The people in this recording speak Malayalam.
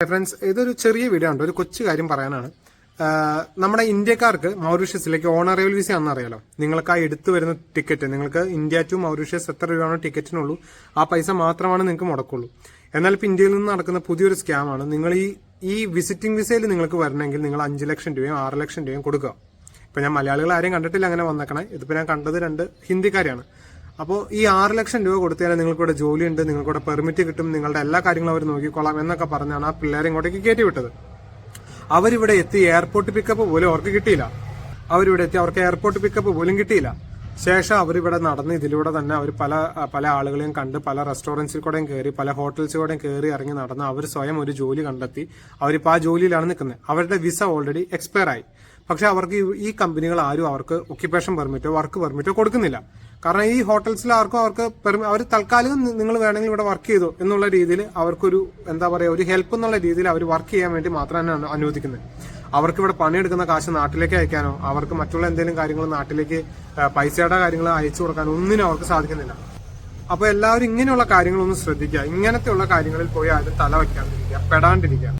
ഫ്രണ്ട്സ്, ഇതൊരു ചെറിയ വീഡിയോ ഉണ്ട്. ഒരു കൊച്ചു കാര്യം പറയാനാണ്. നമ്മുടെ ഇന്ത്യക്കാർക്ക് മൗറീഷ്യസിലേക്ക് ഓണറേബിൾ വിസ ആണെന്ന് അറിയാലോ. നിങ്ങൾക്ക് ആ എടുത്തു വരുന്ന ടിക്കറ്റ്, നിങ്ങൾക്ക് ഇന്ത്യ ടു മൗറീഷ്യസ് എത്ര രൂപയാണോ ടിക്കറ്റിനുള്ളൂ, ആ പൈസ മാത്രമാണ് നിങ്ങൾക്ക് മുടക്കുള്ളൂ. എന്നാൽ ഇപ്പൊ ഇന്ത്യയിൽ നിന്ന് നടക്കുന്ന പുതിയൊരു സ്കാമാണ്. നിങ്ങൾ ഈ വിസിറ്റിംഗ് വിസയിൽ നിങ്ങൾക്ക് വരണമെങ്കിൽ നിങ്ങൾ 5 ലക്ഷം രൂപയും 6 ലക്ഷം രൂപയും കൊടുക്കുക. ഇപ്പൊ ഞാൻ മലയാളികൾ ആരെയും കണ്ടിട്ടില്ല അങ്ങനെ വന്നേക്കണേ. ഇതിപ്പോ ഞാൻ കണ്ടത് 2 ഹിന്ദിക്കാരെയാണ്. അപ്പോൾ ഈ 6 ലക്ഷം രൂപ കൊടുത്താൽ നിങ്ങൾക്കിവിടെ ജോലിയുണ്ട്, നിങ്ങൾക്കിവിടെ പെർമിറ്റ് കിട്ടും, നിങ്ങളുടെ എല്ലാ കാര്യങ്ങളും അവർ നോക്കിക്കോളാം എന്നൊക്കെ പറഞ്ഞാണ് ആ പിള്ളേരെ ഇങ്ങോട്ടേക്ക് കയറ്റി വിട്ടത്. അവരിവിടെ എത്തി എയർപോർട്ട് പിക്കപ്പ് പോലും അവർക്ക് കിട്ടിയില്ല. അവരിവിടെ എത്തി അവർക്ക് എയർപോർട്ട് പിക്കപ്പ് പോലും കിട്ടിയില്ല. ശേഷം അവരിവിടെ നടന്ന് ഇതിലൂടെ തന്നെ അവർ പല ആളുകളെയും കണ്ട് പല റെസ്റ്റോറൻറ്റ്സിൽ കൂടെയും കയറി പല ഹോട്ടൽസിൽ കൂടെയും കയറി ഇറങ്ങി നടന്ന് അവർ സ്വയം ഒരു ജോലി കണ്ടെത്തി. അവരിപ്പോൾ ആ ജോലിയിലാണ് നിൽക്കുന്നത്. അവരുടെ വിസ ഓൾറെഡി എക്സ്പയർ ആയി. പക്ഷെ അവർക്ക് ഈ കമ്പനികൾ ആരും അവർക്ക് ഒക്യുപ്പേഷൻ പെർമിറ്റോ വർക്ക് പെർമിറ്റോ കൊടുക്കുന്നില്ല. കാരണം ഈ ഹോട്ടൽസിൽ ആർക്കും അവർ തൽക്കാലം നിങ്ങൾ വേണമെങ്കിൽ ഇവിടെ വർക്ക് ചെയ്തോ എന്നുള്ള രീതിയിൽ അവർക്കൊരു എന്താ പറയുക, ഒരു ഹെൽപ്പ് എന്നുള്ള രീതിയിൽ അവർ വർക്ക് ചെയ്യാൻ വേണ്ടി മാത്രമാണ് അനുവദിക്കുന്നത്. അവർക്ക് ഇവിടെ പണിയെടുക്കുന്ന കാശ് നാട്ടിലേക്ക് അയക്കാനോ അവർക്ക് മറ്റുള്ള എന്തെങ്കിലും കാര്യങ്ങൾ നാട്ടിലേക്ക് പൈസയുടെ കാര്യങ്ങൾ അയച്ചു കൊടുക്കാനോ ഒന്നിനും അവർക്ക് സാധിക്കുന്നില്ല. അപ്പൊ എല്ലാവരും ഇങ്ങനെയുള്ള കാര്യങ്ങളൊന്നും ശ്രദ്ധിക്കുക. ഇങ്ങനത്തെയുള്ള കാര്യങ്ങളിൽ പോയി ആരും തല വയ്ക്കാണ്ടിരിക്കുക, പെടാണ്ടിരിക്കുക.